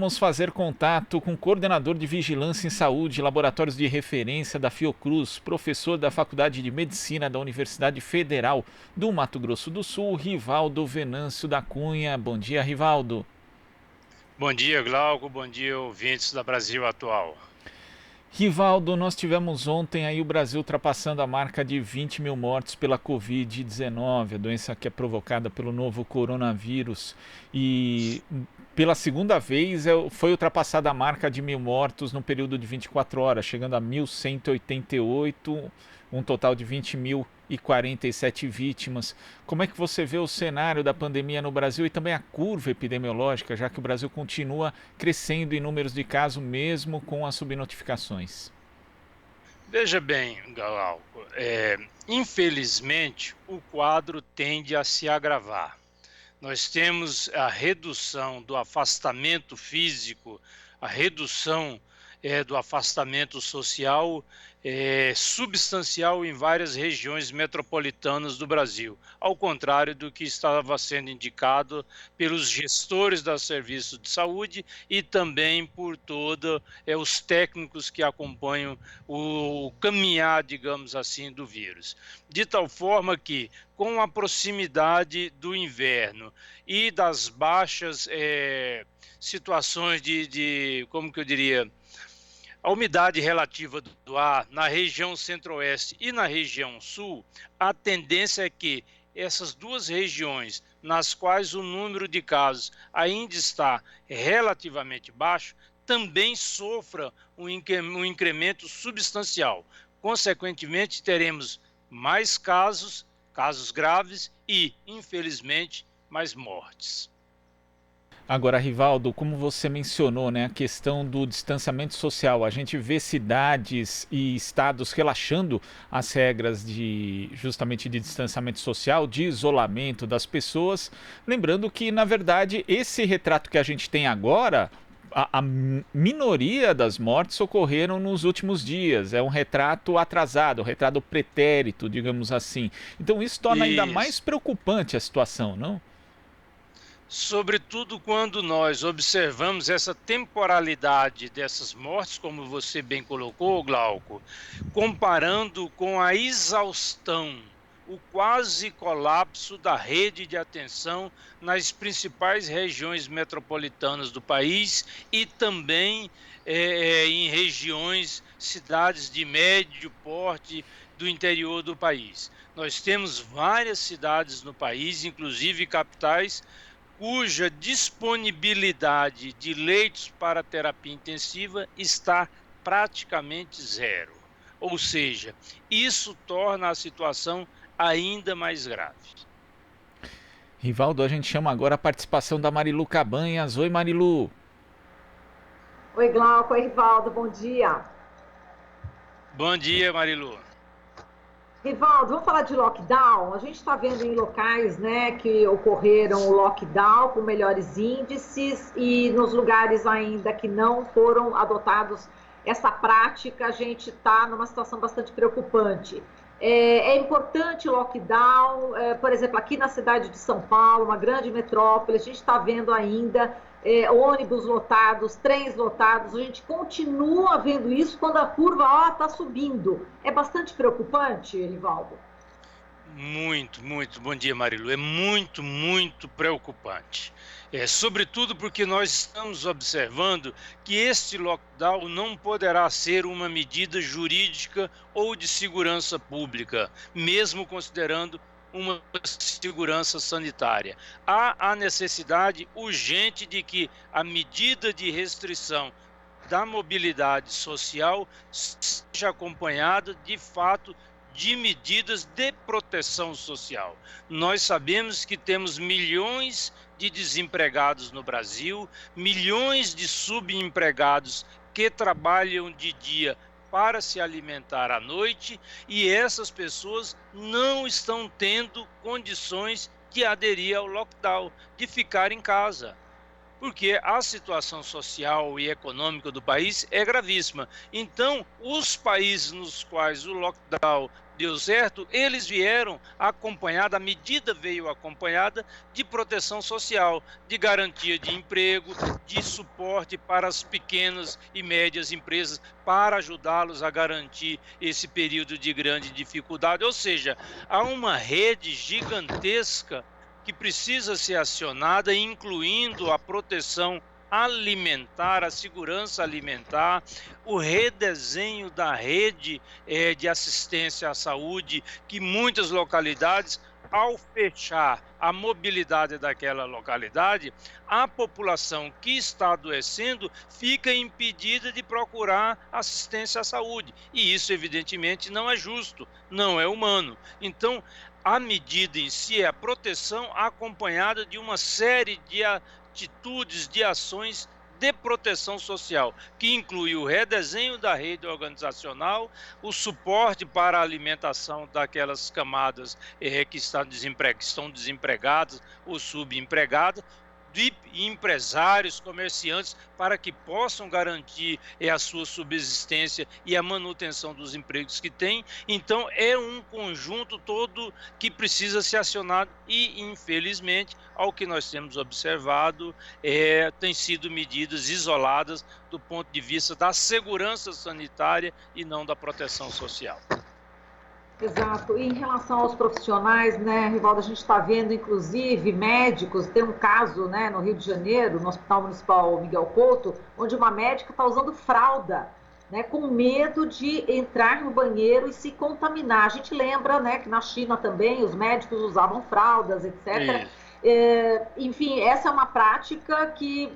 vamos fazer contato com o coordenador de Vigilância em Saúde, Laboratórios de Referência da Fiocruz, professor da Faculdade de Medicina da Universidade Federal do Mato Grosso do Sul, Rivaldo Venâncio da Cunha. Bom dia, Rivaldo. Bom dia, Glauco. Bom dia, ouvintes da Brasil Atual. Rivaldo, nós tivemos ontem aí o Brasil ultrapassando a marca de 20 mil mortes pela Covid-19, a doença que é provocada pelo novo coronavírus. E pela segunda vez foi ultrapassada a marca de 1.000 mortos no período de 24 horas, chegando a 1.188, um total de 20.047 vítimas. Como é que você vê o cenário da pandemia no Brasil e também a curva epidemiológica, já que o Brasil continua crescendo em números de casos mesmo com as subnotificações? Veja bem, Glauco, infelizmente o quadro tende a se agravar. Nós temos a redução do afastamento físico, a redução do afastamento social substancial em várias regiões metropolitanas do Brasil, ao contrário do que estava sendo indicado pelos gestores dos serviços de saúde e também por todos os técnicos que acompanham o caminhar, digamos assim, do vírus. De tal forma que, com a proximidade do inverno e das baixas situações como que eu diria, a umidade relativa do ar na região centro-oeste e na região sul, a tendência é que essas duas regiões, nas quais o número de casos ainda está relativamente baixo, também sofra um incremento substancial. Consequentemente, teremos mais casos graves e, infelizmente, mais mortes. Agora, Rivaldo, como você mencionou, né, a questão do distanciamento social, a gente vê cidades e estados relaxando as regras justamente de distanciamento social, de isolamento das pessoas, lembrando que, na verdade, esse retrato que a gente tem agora, a minoria das mortes ocorreram nos últimos dias, é um retrato atrasado, um retrato pretérito, digamos assim. Então isso torna ainda mais Isso. preocupante a situação, não? Sobretudo quando nós observamos essa temporalidade dessas mortes, como você bem colocou, Glauco, comparando com a exaustão, o quase colapso da rede de atenção nas principais regiões metropolitanas do país e também em regiões, cidades de médio porte do interior do país. Nós temos várias cidades no país, inclusive capitais, cuja disponibilidade de leitos para terapia intensiva está praticamente zero. Ou seja, isso torna a situação ainda mais grave. Rivaldo, a gente chama agora a participação da Marilu Cabanhas. Oi, Marilu. Oi, Glauco, oi, Rivaldo, bom dia. Bom dia, Marilu. Rivaldo, vamos falar de lockdown? A gente está vendo em locais, né, que ocorreram o lockdown com melhores índices e nos lugares ainda que não foram adotados essa prática, a gente está numa situação bastante preocupante. É importante o lockdown, por exemplo, aqui na cidade de São Paulo, uma grande metrópole, a gente está vendo ainda ônibus lotados, trens lotados, a gente continua vendo isso quando a curva está subindo. É bastante preocupante, Rivaldo? Muito, muito. Bom dia, Marilu. É muito, muito preocupante. Sobretudo porque nós estamos observando que este lockdown não poderá ser uma medida jurídica ou de segurança pública, mesmo considerando uma segurança sanitária. Há a necessidade urgente de que a medida de restrição da mobilidade social seja acompanhada, de fato, de medidas de proteção social. Nós sabemos que temos milhões de desempregados no Brasil, milhões de subempregados que trabalham de dia para se alimentar à noite, e essas pessoas não estão tendo condições de aderir ao lockdown, de ficar em casa. porque a situação social e econômica do país é gravíssima. Então, os países nos quais o lockdown deu certo, eles vieram acompanhada, a medida veio acompanhada de proteção social, de garantia de emprego, de suporte para as pequenas e médias empresas, para ajudá-los a garantir esse período de grande dificuldade. Ou seja, há uma rede gigantesca que precisa ser acionada, incluindo a proteção alimentar, a segurança alimentar, o redesenho da rede de assistência à saúde, que muitas localidades, ao fechar a mobilidade daquela localidade, a população que está adoecendo fica impedida de procurar assistência à saúde. E isso, evidentemente, não é justo, não é humano. Então, a medida em si é a proteção acompanhada de uma série de atitudes, de ações de proteção social, que inclui o redesenho da rede organizacional, o suporte para a alimentação daquelas camadas que estão desempregadas ou subempregadas, de empresários, comerciantes, para que possam garantir a sua subsistência e a manutenção dos empregos que têm. Então, é um conjunto todo que precisa ser acionado e, infelizmente, ao que nós temos observado, tem sido medidas isoladas do ponto de vista da segurança sanitária e não da proteção social. Exato. E em relação aos profissionais, né, Rivaldo, a gente está vendo, inclusive, médicos, tem um caso, né, no Rio de Janeiro, no Hospital Municipal Miguel Couto, onde uma médica está usando fralda, né, com medo de entrar no banheiro e se contaminar. A gente lembra, né, que na China também os médicos usavam fraldas, etc. Enfim, essa é uma prática que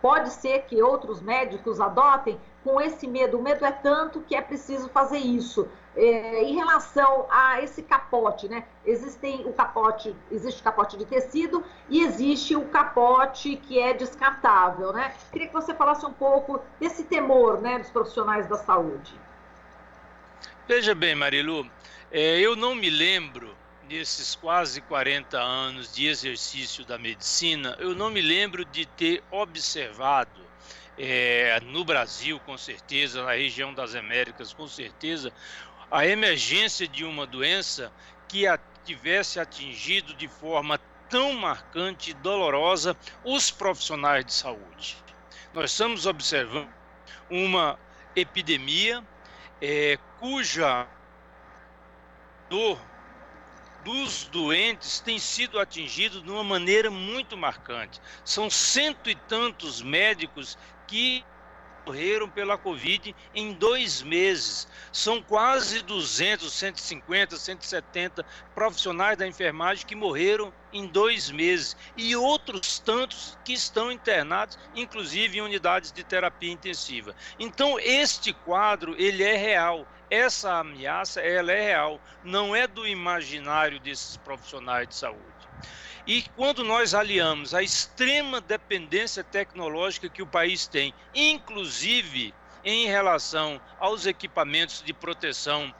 pode ser que outros médicos adotem com esse medo. O medo é tanto que é preciso fazer isso. Em relação a esse capote, né? Existe o capote de tecido e existe o capote que é descartável, né? Queria que você falasse um pouco desse temor, né, dos profissionais da saúde. Veja bem, Marilu, eu não me lembro, nesses quase 40 anos de exercício da medicina, eu não me lembro de ter observado no Brasil, com certeza, na região das Américas, com certeza, a emergência de uma doença que tivesse atingido de forma tão marcante e dolorosa os profissionais de saúde. Nós estamos observando uma epidemia cuja dor dos doentes tem sido atingido de uma maneira muito marcante. São 100 e tantos médicos que morreram pela Covid em 2 meses. São quase 200, 150, 170 profissionais da enfermagem que morreram em 2 meses. E outros tantos que estão internados, inclusive em unidades de terapia intensiva. Então, este quadro, ele é real. Essa ameaça, ela é real. Não é do imaginário desses profissionais de saúde. E quando nós aliamos a extrema dependência tecnológica que o país tem, inclusive em relação aos equipamentos de proteção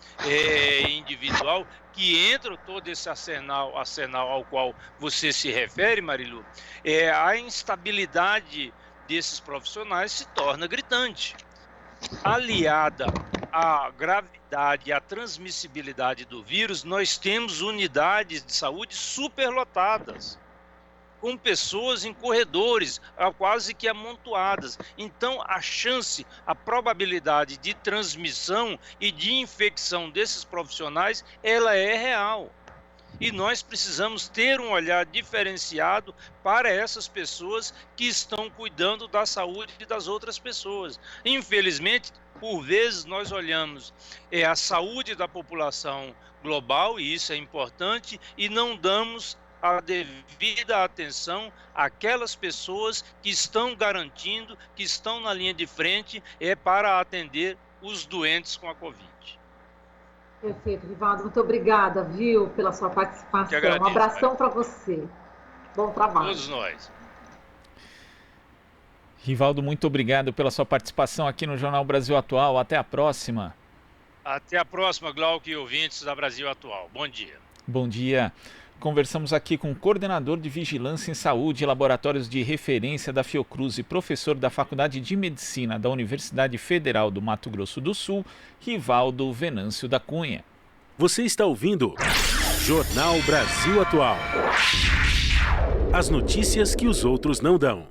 individual, que entra todo esse arsenal ao qual você se refere, Marilu, a instabilidade desses profissionais se torna gritante. Aliada à gravidade e à transmissibilidade do vírus, nós temos unidades de saúde superlotadas, com pessoas em corredores quase que amontoadas. Então, a chance, a probabilidade de transmissão e de infecção desses profissionais, ela é real. E nós precisamos ter um olhar diferenciado para essas pessoas que estão cuidando da saúde das outras pessoas. Infelizmente, por vezes nós olhamos a saúde da população global, e isso é importante, e não damos a devida atenção àquelas pessoas que estão garantindo, que estão na linha de frente para atender os doentes com a Covid. Perfeito, Rivaldo. Muito obrigada, viu, pela sua participação. Agradeço, um abração para você. Bom trabalho. Todos nós. Rivaldo, muito obrigado pela sua participação aqui no Jornal Brasil Atual. Até a próxima. Até a próxima, Glauco e ouvintes da Brasil Atual. Bom dia. Bom dia. Conversamos aqui com o coordenador de Vigilância em Saúde e Laboratórios de Referência da Fiocruz e professor da Faculdade de Medicina da Universidade Federal do Mato Grosso do Sul, Rivaldo Venâncio da Cunha. Você está ouvindo Jornal Brasil Atual. As notícias que os outros não dão.